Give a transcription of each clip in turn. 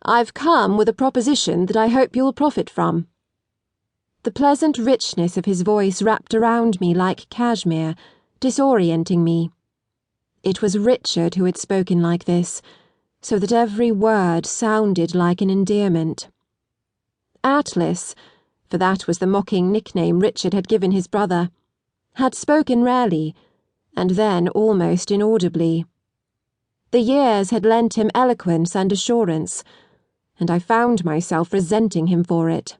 I've come with a proposition that I hope you'll profit from." The pleasant richness of his voice wrapped around me like cashmere, disorienting me. It was Richard who had spoken like this, so that every word sounded like an endearment. Atlas, for that was the mocking nickname Richard had given his brother, had spoken rarely, and then almost inaudibly. The years had lent him eloquence and assurance, and I found myself resenting him for it.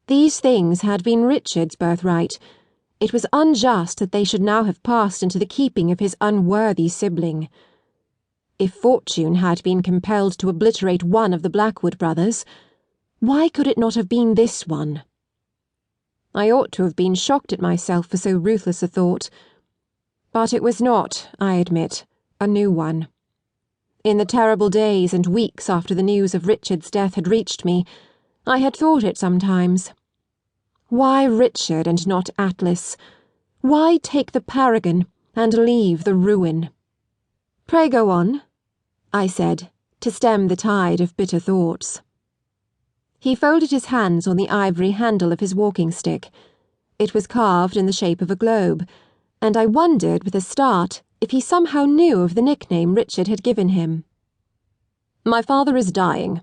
These things had been Richard's birthright. It was unjust that they should now have passed into the keeping of his unworthy sibling. If fortune had been compelled to obliterate one of the Blackwood brothers, why could it not have been this one? I ought to have been shocked at myself for so ruthless a thought. But it was not, I admit, a new one. In the terrible days and weeks after the news of Richard's death had reached me, I had thought it sometimes. Why Richard and not Atlas? Why take the paragon and leave the ruin? "Pray go on," I said, to stem the tide of bitter thoughts. He folded his hands on the ivory handle of his walking stick. It was carved in the shape of a globe, and I wondered with a start if he somehow knew of the nickname Richard had given him. "My father is dying,"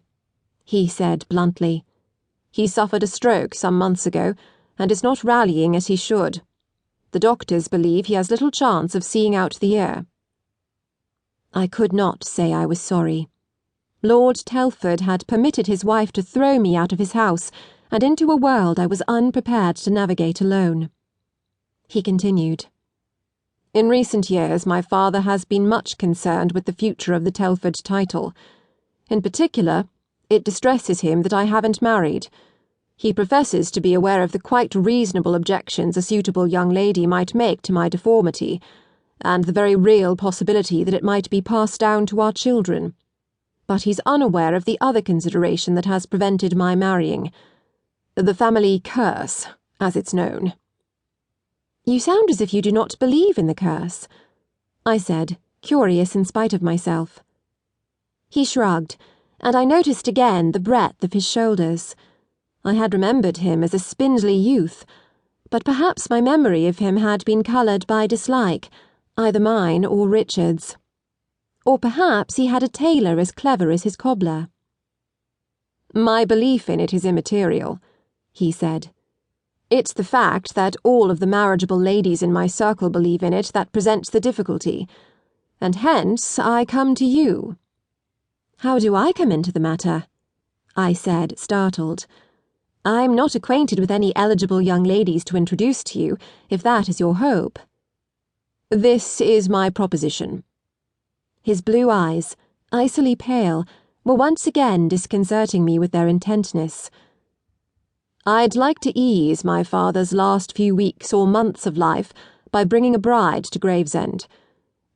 he said bluntly. "He suffered a stroke some months ago, and is not rallying as he should. The doctors believe he has little chance of seeing out the year." I could not say I was sorry. Lord Telford had permitted his wife to throw me out of his house and into a world I was unprepared to navigate alone. He continued. "In recent years my father has been much concerned with the future of the Telford title. In particular, it distresses him that I haven't married. He professes to be aware of the quite reasonable objections a suitable young lady might make to my deformity, and the very real possibility that it might be passed down to our children. But he's unaware of the other consideration that has prevented my marrying. The family curse, as it's known." "You sound as if you do not believe in the curse," I said, curious in spite of myself. He shrugged, and I noticed again the breadth of his shoulders. I had remembered him as a spindly youth, but perhaps my memory of him had been coloured by dislike, either mine or Richard's. Or perhaps he had a tailor as clever as his cobbler. "My belief in it is immaterial," he said. "It's the fact that all of the marriageable ladies in my circle believe in it that presents the difficulty, and hence I come to you." "How do I come into the matter?" I said, startled. "I'm not acquainted with any eligible young ladies to introduce to you, if that is your hope." "This is my proposition." His blue eyes, icily pale, were once again disconcerting me with their intentness. "I'd like to ease my father's last few weeks or months of life by bringing a bride to Gravesend.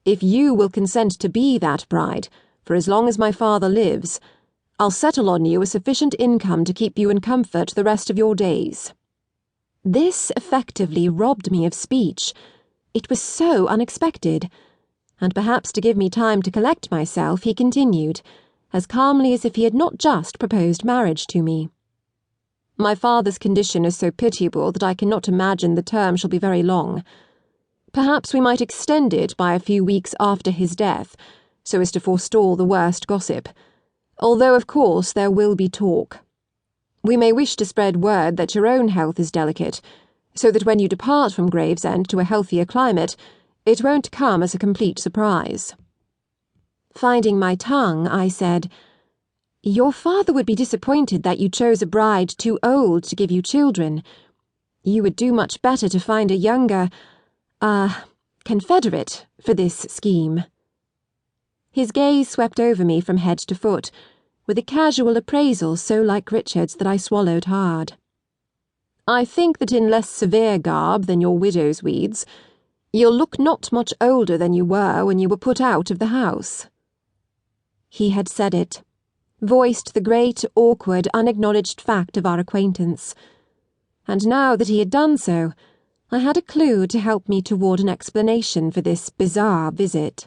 If you will consent to be that bride, for as long as my father lives, I'll settle on you a sufficient income to keep you in comfort the rest of your days." This effectively robbed me of speech. It was so unexpected. And perhaps to give me time to collect myself, he continued, as calmly as if he had not just proposed marriage to me. "My father's condition is so pitiable that I cannot imagine the term shall be very long. Perhaps we might extend it by a few weeks after his death, so as to forestall the worst gossip, although of course there will be talk. We may wish to spread word that your own health is delicate, so that when you depart from Gravesend to a healthier climate, it won't come as a complete surprise." Finding my tongue, I said, "Your father would be disappointed that you chose a bride too old to give you children. You would do much better to find a younger, confederate for this scheme." His gaze swept over me from head to foot, with a casual appraisal so like Richard's that I swallowed hard. "I think that in less severe garb than your widow's weeds, you'll look not much older than you were when you were put out of the house." He had said it, voiced the great, awkward, unacknowledged fact of our acquaintance. And now that he had done so, I had a clue to help me toward an explanation for this bizarre visit.